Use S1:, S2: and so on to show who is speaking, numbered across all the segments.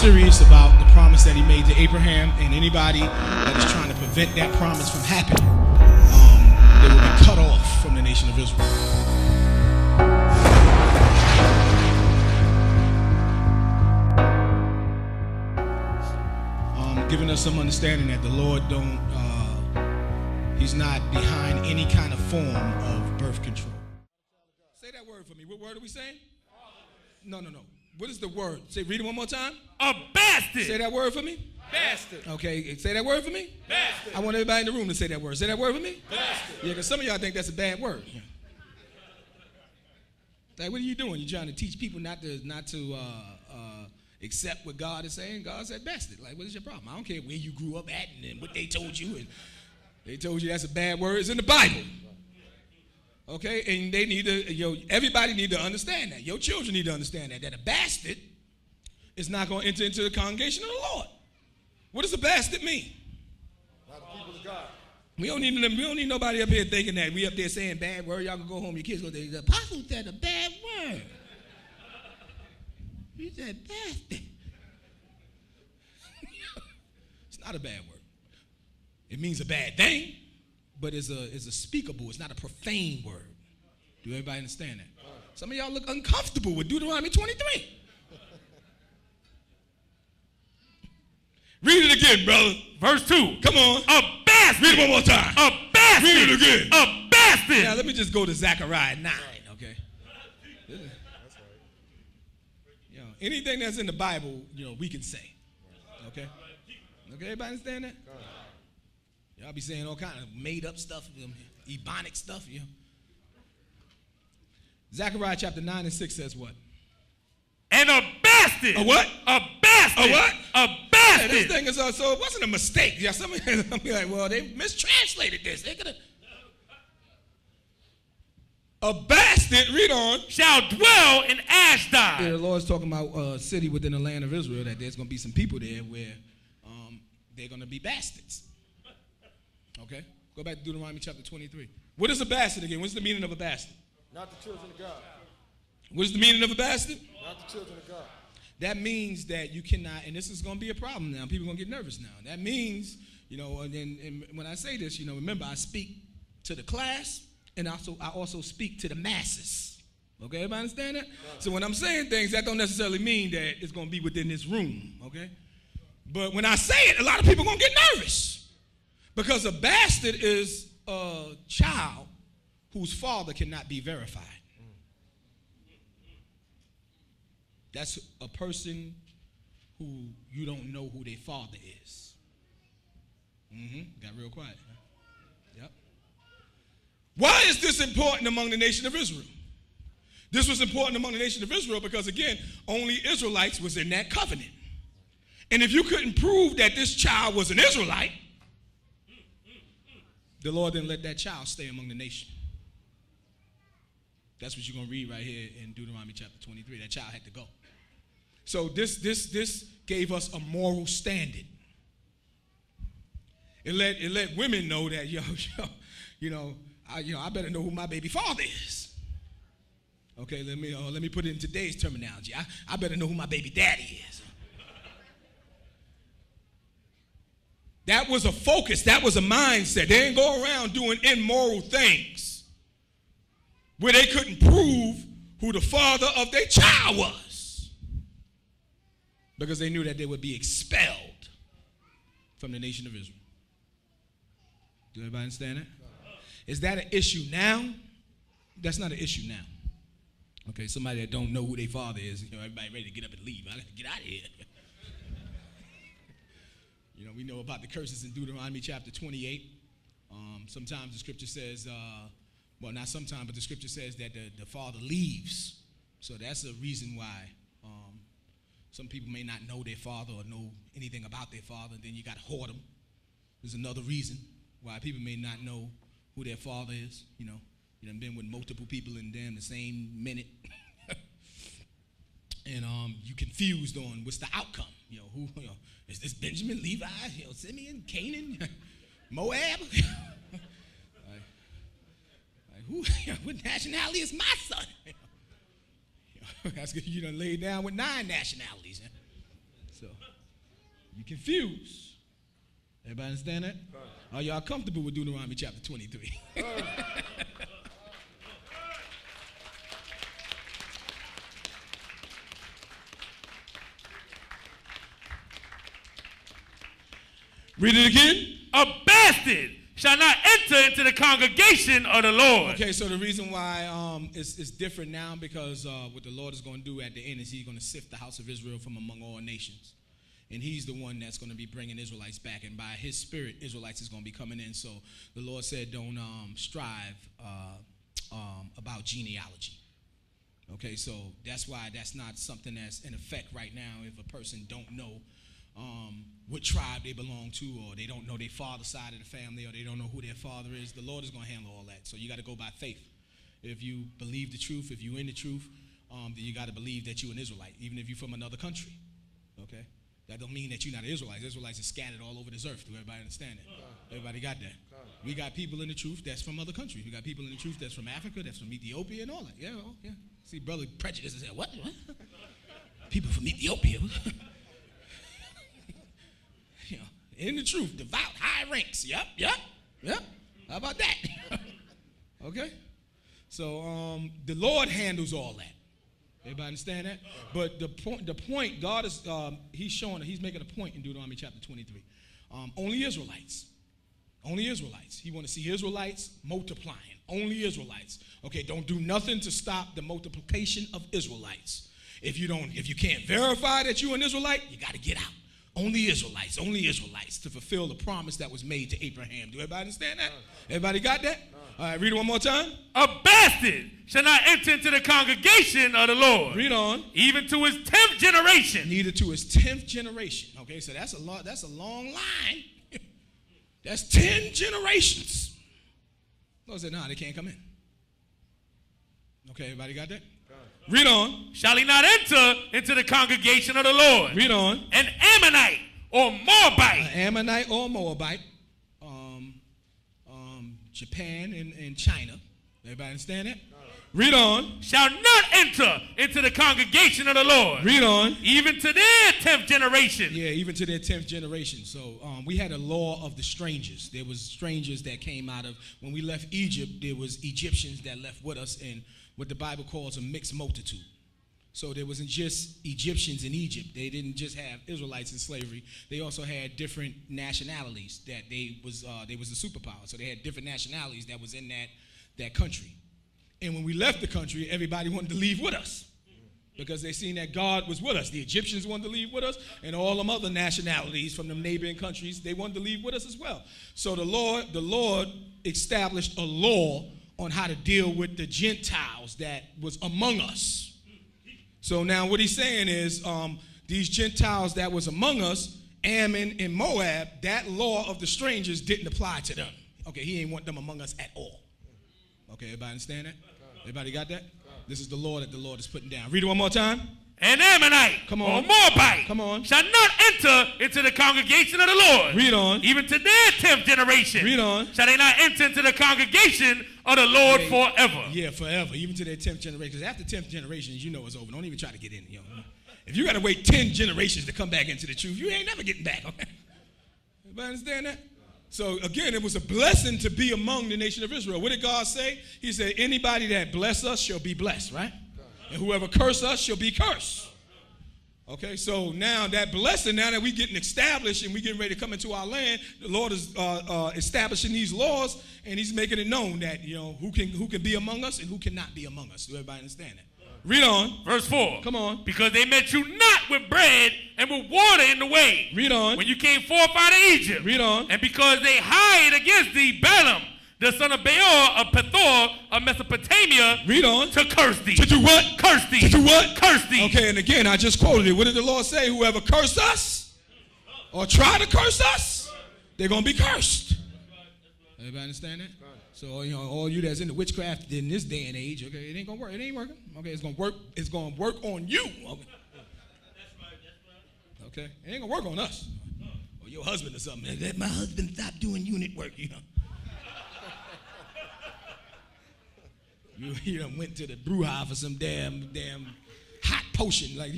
S1: serious about the promise that he made to Abraham, and anybody that is trying to prevent that promise from happening, they will be cut off from the nation of Israel. Giving us some understanding that the Lord he's not behind any kind of form of birth control. Say that word for me. What word are we saying? No. What is the word? Say, read it one more time.
S2: A bastard.
S1: Say that word for me.
S2: Bastard.
S1: Okay, say that word for me.
S2: Bastard.
S1: I want everybody in the room to say that word. Say that word for me.
S2: Bastard.
S1: Yeah, because some of y'all think that's a bad word. Like, what are you doing? You're trying to teach people not to accept what God is saying. God said bastard. Like, what is your problem? I don't care where you grew up at and what they told you. And they told you that's a bad word. It's in the Bible. Okay? And they need to, everybody need to understand that. Your children need to understand that a bastard is not going to enter into the congregation of the Lord. What does a bastard mean?
S3: Not the people of God.
S1: We don't need nobody up here thinking that we up there saying bad word. Y'all can go home. Your kids go, the apostle said a bad word. He said bastard. It's not a bad word. It means a bad thing, but it's a speakable. It's not a profane word. Do everybody understand that? Some of y'all look uncomfortable with Deuteronomy 23. Read it again, brother.
S2: Verse 2.
S1: Come on.
S2: A bastard.
S1: Read it one more time.
S2: A bastard.
S1: Read it again.
S2: A bastard.
S1: Now, let me just go to Zechariah 9, okay? Anything that's in the Bible, we can say. Okay? Okay, everybody understand that? Y'all be saying all kind of made up stuff, ebonic stuff, Zechariah chapter 9 and 6 says what?
S2: And a bastard.
S1: A what?
S2: A bastard.
S1: A what?
S2: A bastard.
S1: Yeah, this thing is so it wasn't a mistake. Yeah, somebody be like, well, they mistranslated this. They could have. A bastard, read on,
S2: shall dwell in Ashdod.
S1: Yeah, the Lord's talking about a city within the land of Israel, that there's going to be some people there where they're going to be bastards. Okay? Go back to Deuteronomy chapter 23. What is a bastard again? What's the meaning of a bastard?
S3: Not the children of God.
S1: What is the meaning of a bastard?
S3: Not the children of God.
S1: That means that you cannot, and this is going to be a problem now. People are going to get nervous now. That means, and when I say this, remember, I speak to the class, and I also speak to the masses. Okay, everybody understand that? So when I'm saying things, that don't necessarily mean that it's going to be within this room, okay? But when I say it, a lot of people are going to get nervous. Because a bastard is a child whose father cannot be verified. That's a person who you don't know who their father is. Got real quiet. Huh? Yep. Why is this important among the nation of Israel? This was important among the nation of Israel because, again, only Israelites was in that covenant. And if you couldn't prove that this child was an Israelite, the Lord didn't let that child stay among the nation. That's what you're going to read right here in Deuteronomy chapter 23. That child had to go. So this gave us a moral standard. It let women know that, I better know who my baby father is. Okay, let me put it in today's terminology. I better know who my baby daddy is. That was a focus. That was a mindset. They didn't go around doing immoral things where they couldn't prove who the father of their child was, because they knew that they would be expelled from the nation of Israel. Do everybody understand that? Is that an issue now? That's not an issue now. Okay, somebody that don't know who their father is, everybody ready to get up and leave. I got to get out of here. We know about the curses in Deuteronomy chapter 28. Sometimes the scripture says, well, not sometimes, but the scripture says that the father leaves. So that's a reason why some people may not know their father or know anything about their father. Then you got to hoard them. There's another reason why people may not know who their father is. You done been with multiple people in them the same minute. And you confused on what's the outcome. Who is this Benjamin, Levi, Simeon, Canaan, Moab? Who? What nationality is my son? That's because you done laid down with 9 nationalities. So, you confused. Everybody understand that? Are y'all comfortable with Deuteronomy chapter 23? Read it again.
S2: A bastard shall not enter into the congregation of the Lord.
S1: Okay, so the reason why it's different now because what the Lord is going to do at the end is he's going to sift the house of Israel from among all nations. And he's the one that's going to be bringing Israelites back. And by his spirit, Israelites is going to be coming in. So the Lord said, don't strive about genealogy. Okay, so that's why that's not something that's in effect right now if a person don't know what tribe they belong to, or they don't know their father's side of the family, or they don't know who their father is. The Lord is going to handle all that. So you got to go by faith. If you believe the truth, if you're in the truth, then you got to believe that you're an Israelite, even if you're from another country. Okay? That don't mean that you're not an Israelite. Israelites are scattered all over this earth. Do everybody understand that? Everybody got that? We got people in the truth that's from other countries. We got people in the truth that's from Africa, that's from Ethiopia, and all that. Yeah, oh, yeah. See, brother prejudice is what? People from Ethiopia. You know, in the truth, devout, high ranks. Yep. How about that? Okay? So the Lord handles all that. Everybody understand that? But the point, God is, he's making a point in Deuteronomy chapter 23. Only Israelites. Only Israelites. He want to see Israelites multiplying. Only Israelites. Okay, don't do nothing to stop the multiplication of Israelites. If you can't verify that you're an Israelite, you got to get out. Only Israelites to fulfill the promise that was made to Abraham. Do everybody understand that? Everybody got that? All right, read it one more time.
S2: A bastard shall not enter into the congregation of the Lord.
S1: Read on.
S2: Even to his 10th generation.
S1: Neither to his 10th generation. Okay, so that's a long line. That's 10 generations. Lord said, no, they can't come in. Okay, everybody got that? Read on.
S2: Shall he not enter into the congregation of the Lord?
S1: Read on.
S2: An Ammonite or Moabite.
S1: An Ammonite or Moabite. Japan and China. Everybody understand that? Read on.
S2: Shall not enter into the congregation of the Lord.
S1: Read on.
S2: Even to their 10th generation.
S1: Yeah, even to their 10th generation. So we had a law of the strangers. There was strangers that came out of, when we left Egypt, there was Egyptians that left with us in what the Bible calls a mixed multitude. So there wasn't just Egyptians in Egypt. They didn't just have Israelites in slavery. They also had different nationalities that they was a superpower. So they had different nationalities that was in that country. And when we left the country, everybody wanted to leave with us because they seen that God was with us. The Egyptians wanted to leave with us, and all them other nationalities from the neighboring countries, they wanted to leave with us as well. So the Lord established a law on how to deal with the Gentiles that was among us. So now what he's saying is these Gentiles that was among us, Ammon and Moab, that law of the strangers didn't apply to them. Okay, he ain't want them among us at all. Okay, everybody understand that? Everybody got that? This is the law that the Lord is putting down. Read it one more time.
S2: An Ammonite
S1: Come on.
S2: or Moabite
S1: Come on.
S2: shall not enter into the congregation of the Lord.
S1: Read on.
S2: Even to their 10th generation.
S1: Read on.
S2: Shall they not enter into the congregation of the Lord forever.
S1: Yeah, forever. Even to their 10th generation. Because after 10th generations, you know it's over. Don't even try to get in. You know? If you got to wait 10 generations to come back into the truth, you ain't never getting back. Okay? Everybody understand that? So again, it was a blessing to be among the nation of Israel. What did God say? He said, anybody that bless us shall be blessed, right? And whoever curse us shall be cursed. Okay, so now that blessing, now that we getting established and we getting ready to come into our land, the Lord is establishing these laws, and he's making it known that, you know, who can be among us and who cannot be among us. Do everybody understand that? Read on.
S2: Verse 4.
S1: Come on.
S2: Because they met you not with bread and with water in the way.
S1: Read on.
S2: When you came forth out of Egypt.
S1: Read on.
S2: And because they hired against thee Balaam, the son of Beor of Pethor of Mesopotamia.
S1: Read on.
S2: To curse thee.
S1: To do what?
S2: Curse thee.
S1: To do what?
S2: Curse thee.
S1: Okay, and again, I just quoted it. What did the Lord say? Whoever curse us or try to curse us, they're going to be cursed. Everybody understand that? So, you know, all you that's into witchcraft in this day and age, okay, it ain't going to work. It ain't working. Okay, it's going to work. It's going to work on you. Okay, it ain't going to work on us. Or your husband or something. Let my husband stop doing unit work, you know. You done went to the brew house for some damn hot potion. Like,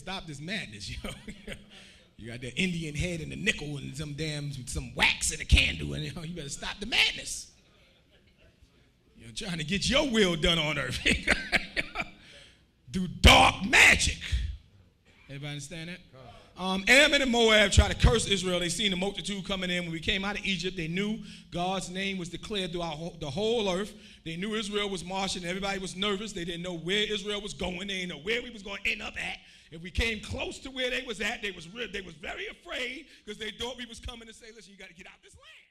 S1: stop this madness, you know. You got that Indian head and the nickel and some wax and a candle, and you better stop the madness. You're trying to get your will done on earth. Do dark magic. Everybody understand that? Ammon and Moab tried to curse Israel. They seen the multitude coming in. When we came out of Egypt, they knew God's name was declared throughout the whole earth. They knew Israel was marching. Everybody was nervous. They didn't know where Israel was going. They didn't know where we was going to end up at. If we came close to where they was at, they was very afraid because they thought we was coming to say, listen, you got to get out this land.